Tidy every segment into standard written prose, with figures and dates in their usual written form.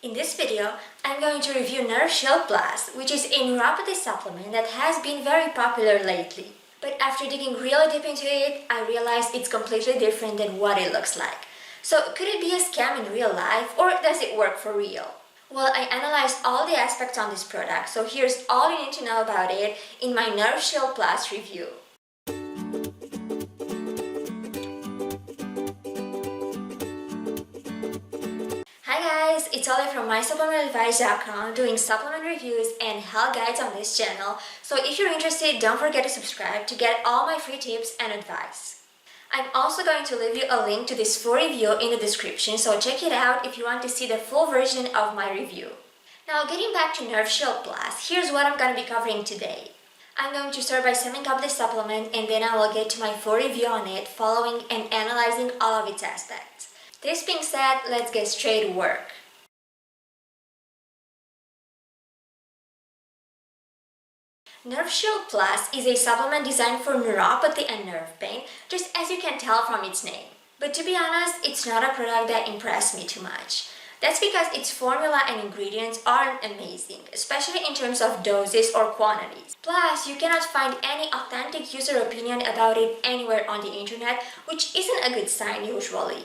In this video, I'm going to review Nerve Shield Plus, which is a neuropathy supplement that has been very popular lately. But after digging really deep into it, I realized it's completely different than what it looks like. So could it be a scam in real life, or does it work for real? Well, I analyzed all the aspects on this product, so here's all you need to know about it in my Nerve Shield Plus review. Hi guys, it's Ole from MySupplementAdvice.com doing supplement reviews and health guides on this channel, so if you're interested, don't forget to subscribe to get all my free tips and advice. I'm also going to leave you a link to this full review in the description, so check it out if you want to see the full version of my review. Now getting back to Nerve Shield Plus, here's what I'm going to be covering today. I'm going to start by summing up the supplement and then I will get to my full review on it, following and analyzing all of its aspects. This being said, let's get straight to work. Nerve Shield Plus is a supplement designed for neuropathy and nerve pain, just as you can tell from its name. But to be honest, it's not a product that impressed me too much. That's because its formula and ingredients aren't amazing, especially in terms of doses or quantities. Plus, you cannot find any authentic user opinion about it anywhere on the internet, which isn't a good sign usually.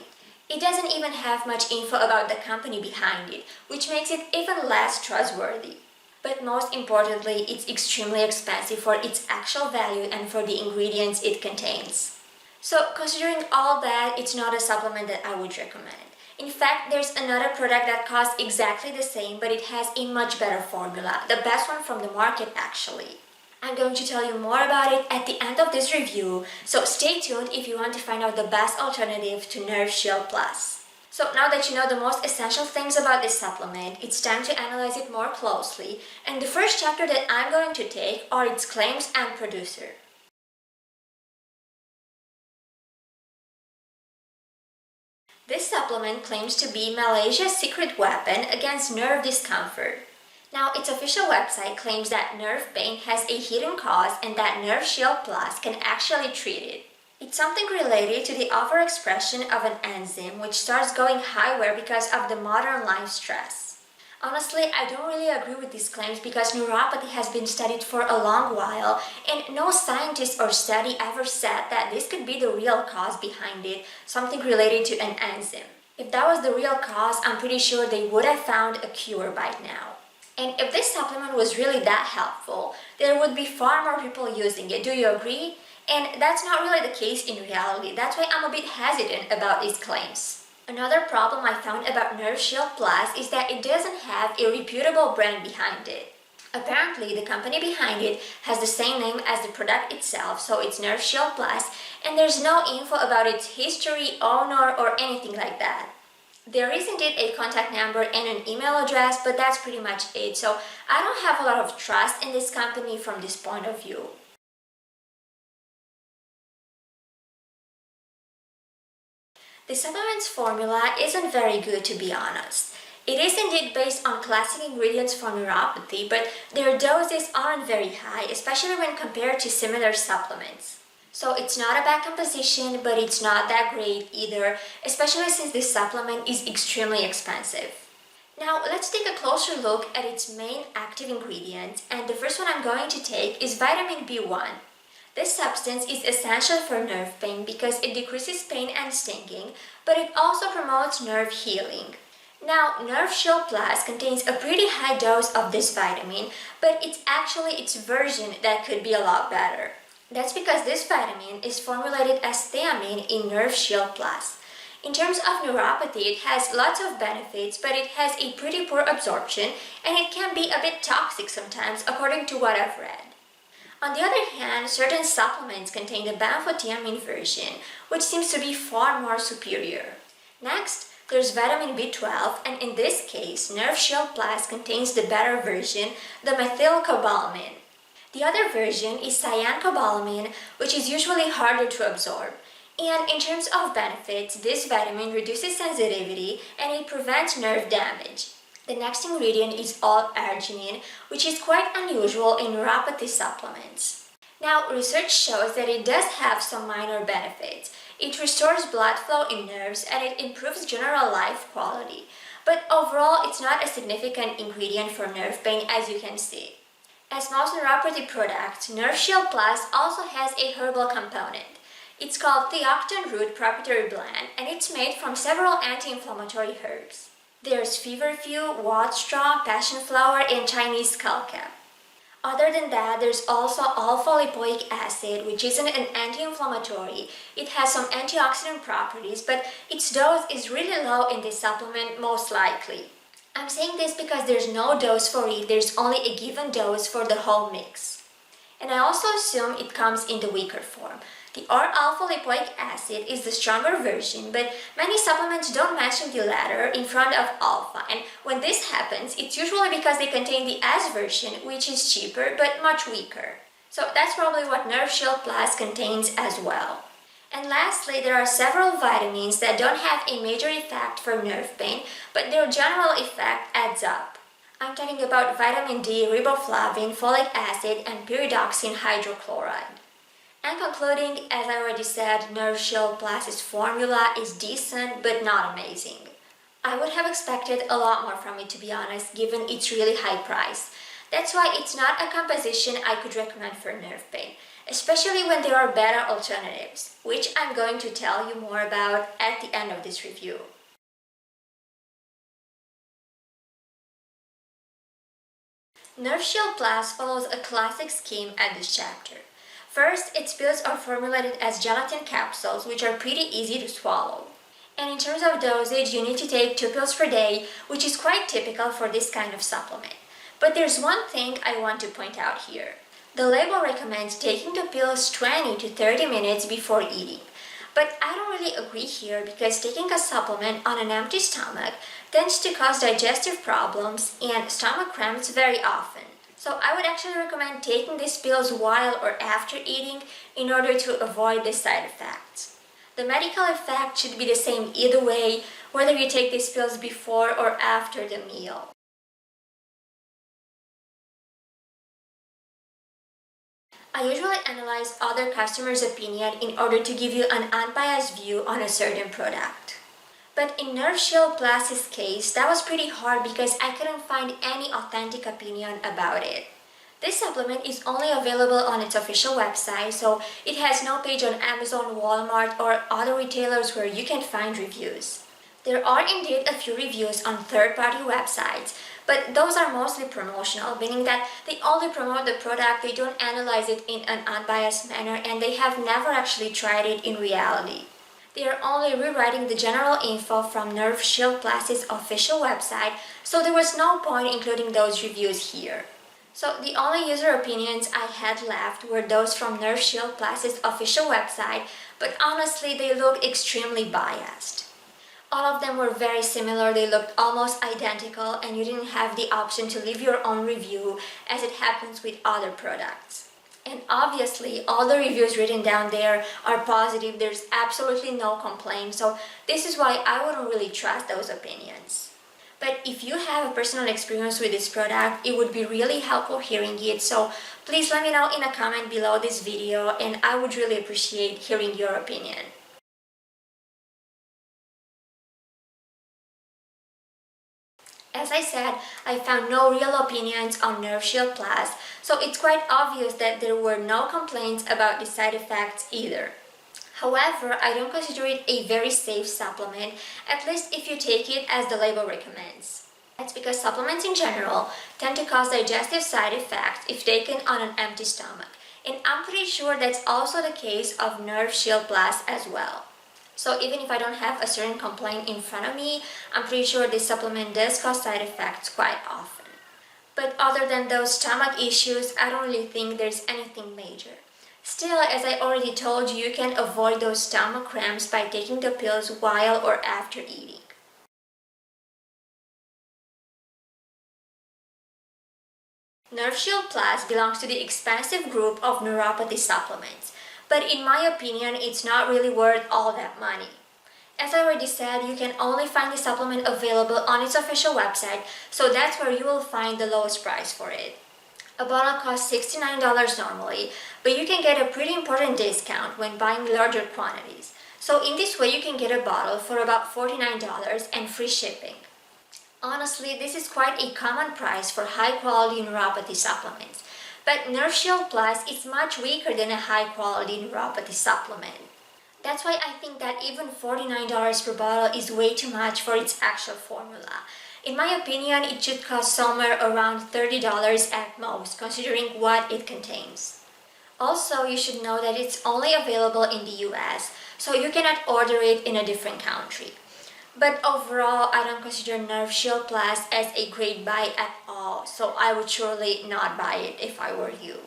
It doesn't even have much info about the company behind it, which makes it even less trustworthy. But most importantly, it's extremely expensive for its actual value and for the ingredients it contains. So considering all that, it's not a supplement that I would recommend. In fact, there's another product that costs exactly the same, but it has a much better formula, the best one from the market actually. I'm going to tell you more about it at the end of this review, so stay tuned if you want to find out the best alternative to Nerve Shield Plus. So now that you know the most essential things about this supplement, it's time to analyze it more closely, and the first chapter that I'm going to take are its claims and producer. This supplement claims to be Malaysia's secret weapon against nerve discomfort. Now, its official website claims that nerve pain has a hidden cause and that Nerve Shield Plus can actually treat it. It's something related to the overexpression of an enzyme which starts going higher because of the modern life stress. Honestly, I don't really agree with these claims because neuropathy has been studied for a long while and no scientist or study ever said that this could be the real cause behind it, something related to an enzyme. If that was the real cause, I'm pretty sure they would have found a cure by now. And if this supplement was really that helpful, there would be far more people using it, do you agree? And that's not really the case in reality, that's why I'm a bit hesitant about these claims. Another problem I found about Nerve Shield Plus is that it doesn't have a reputable brand behind it. Apparently, the company behind it has the same name as the product itself, so it's Nerve Shield Plus, and there's no info about its history, owner, or anything like that. There is indeed a contact number and an email address, but that's pretty much it, so I don't have a lot of trust in this company from this point of view. The supplement's formula isn't very good, to be honest. It is indeed based on classic ingredients for neuropathy, but their doses aren't very high, especially when compared to similar supplements. So it's not a bad composition, but it's not that great either, especially since this supplement is extremely expensive. Now let's take a closer look at its main active ingredients, and the first one I'm going to take is vitamin B1. This substance is essential for nerve pain because it decreases pain and stinging, but it also promotes nerve healing. Now, Nerve Shield Plus contains a pretty high dose of this vitamin, but it's actually its version that could be a lot better. That's because this vitamin is formulated as thiamine in Nerve Shield Plus. In terms of neuropathy, it has lots of benefits, but it has a pretty poor absorption and it can be a bit toxic sometimes, according to what I've read. On the other hand, certain supplements contain the benfotiamine version, which seems to be far more superior. Next, there's vitamin B12, and in this case, Nerve Shield Plus contains the better version, the methylcobalamin. The other version is cyancobalamin, which is usually harder to absorb. And in terms of benefits, this vitamin reduces sensitivity and it prevents nerve damage. The next ingredient is L-arginine, which is quite unusual in neuropathy supplements. Now, research shows that it does have some minor benefits. It restores blood flow in nerves and it improves general life quality. but overall it's not a significant ingredient for nerve pain, as you can see. As most neuropathy products, Nerve Shield Plus also has a herbal component. It's called Theoctone Root Proprietary Blend, and it's made from several anti-inflammatory herbs. There's feverfew, wadstraw, passion flower, and Chinese skullcap. Other than that, there's also alpha-lipoic acid, which isn't an anti-inflammatory. It has some antioxidant properties, but its dose is really low in this supplement, most likely. I'm saying this because there's no dose for it, there's only a given dose for the whole mix. And I also assume it comes in the weaker form. The R-alpha-lipoic acid is the stronger version, but many supplements don't mention the latter in front of alpha, and when this happens, it's usually because they contain the S version, which is cheaper but much weaker. So that's probably what Nerve Shield Plus contains as well. And lastly, there are several vitamins that don't have a major effect for nerve pain, but their general effect adds up. I'm talking about vitamin D, riboflavin, folic acid, and pyridoxine hydrochloride. And concluding, as I already said, Nerve Shield Plus's formula is decent but not amazing. I would have expected a lot more from it, to be honest, given its really high price. That's why it's not a composition I could recommend for nerve pain, especially when there are better alternatives, which I'm going to tell you more about at the end of this review. Nerve Shield Plus follows a classic scheme at this chapter. First, its pills are formulated as gelatin capsules, which are pretty easy to swallow. And in terms of dosage, you need to take 2 pills per day, which is quite typical for this kind of supplement. But there's one thing I want to point out here. The label recommends taking the pills 20 to 30 minutes before eating. But I don't really agree here because taking a supplement on an empty stomach tends to cause digestive problems and stomach cramps very often. So I would actually recommend taking these pills while or after eating in order to avoid the side effects. The medical effect should be the same either way, whether you take these pills before or after the meal. I usually analyze other customers' opinion in order to give you an unbiased view on a certain product. But in Nerve Shield Plus's case, that was pretty hard because I couldn't find any authentic opinion about it. This supplement is only available on its official website, so it has no page on Amazon, Walmart, or other retailers where you can find reviews. There are indeed a few reviews on third-party websites, but those are mostly promotional, meaning that they only promote the product, they don't analyze it in an unbiased manner, and they have never actually tried it in reality. They are only rewriting the general info from Nerve Shield Plus's official website, so there was no point including those reviews here. So the only user opinions I had left were those from Nerve Shield Plus's official website, but honestly they looked extremely biased. All of them were very similar, they looked almost identical, and you didn't have the option to leave your own review as it happens with other products. And obviously, all the reviews written down there are positive, there's absolutely no complaint, so this is why I wouldn't really trust those opinions. But if you have a personal experience with this product, it would be really helpful hearing it, so please let me know in a comment below this video, and I would really appreciate hearing your opinion. As I said, I found no real opinions on Nerve Shield Plus, so it's quite obvious that there were no complaints about the side effects either. However, I don't consider it a very safe supplement, at least if you take it as the label recommends. That's because supplements in general tend to cause digestive side effects if taken on an empty stomach, and I'm pretty sure that's also the case of Nerve Shield Plus as well. So even if I don't have a certain complaint in front of me, I'm pretty sure this supplement does cause side effects quite often. But other than those stomach issues, I don't really think there's anything major. Still, as I already told you, you can avoid those stomach cramps by taking the pills while or after eating. Nerve Shield Plus belongs to the expensive group of neuropathy supplements, but in my opinion, it's not really worth all that money. As I already said, you can only find the supplement available on its official website, so that's where you will find the lowest price for it. A bottle costs $69 normally, but you can get a pretty important discount when buying larger quantities. So in this way, you can get a bottle for about $49 and free shipping. Honestly, this is quite a common price for high-quality neuropathy supplements. But Nerve Shield Plus is much weaker than a high-quality neuropathy supplement. That's why I think that even $49 per bottle is way too much for its actual formula. In my opinion, it should cost somewhere around $30 at most, considering what it contains. Also, you should know that it's only available in the US, so you cannot order it in a different country. But overall, I don't consider Nerve Shield Plus as a great buy at all, so I would surely not buy it if I were you.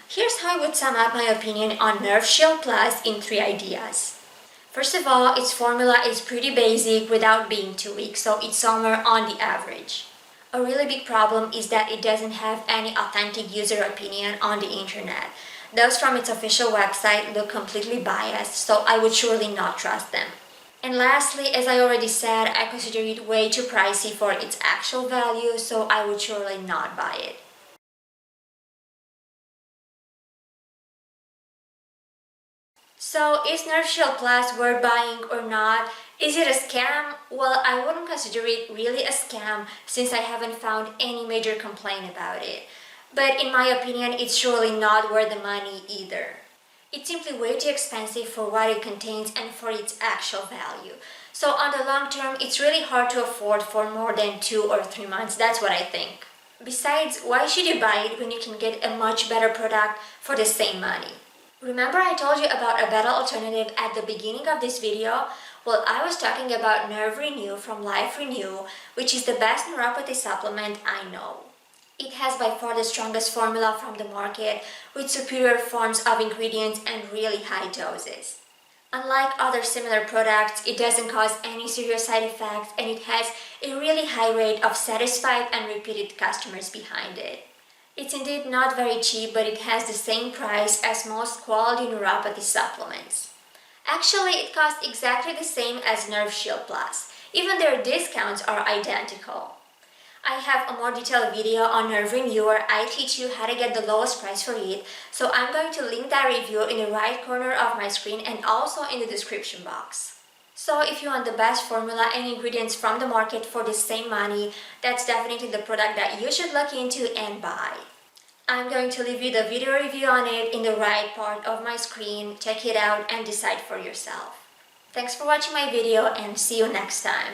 Here's how I would sum up my opinion on Nerve Shield Plus in 3 ideas. First of all, its formula is pretty basic without being too weak, so it's somewhere on the average. A really big problem is that it doesn't have any authentic user opinion on the internet. Those from its official website look completely biased, so I would surely not trust them. And lastly, as I already said, I consider it way too pricey for its actual value, so I would surely not buy it. So, is Nerve Shield Plus worth buying or not? Is it a scam? Well, I wouldn't consider it really a scam since I haven't found any major complaint about it. But in my opinion, it's surely not worth the money either. It's simply way too expensive for what it contains and for its actual value. So on the long term, it's really hard to afford for more than 2 or 3 months, that's what I think. Besides, why should you buy it when you can get a much better product for the same money? Remember I told you about a better alternative at the beginning of this video? Well, I was talking about Nerve Renew from Life Renew, which is the best neuropathy supplement I know. It has by far the strongest formula from the market with superior forms of ingredients and really high doses. Unlike other similar products, it doesn't cause any serious side effects and it has a really high rate of satisfied and repeated customers behind it. It's indeed not very cheap, but it has the same price as most quality neuropathy supplements. Actually, it costs exactly the same as Nerve Shield Plus. Even their discounts are identical. I have a more detailed video on Nerve Renew where I teach you how to get the lowest price for it, so I'm going to link that review in the right corner of my screen and also in the description box. So if you want the best formula and ingredients from the market for the same money, that's definitely the product that you should look into and buy. I'm going to leave you the video review on it in the right part of my screen. Check it out and decide for yourself. Thanks for watching my video and see you next time.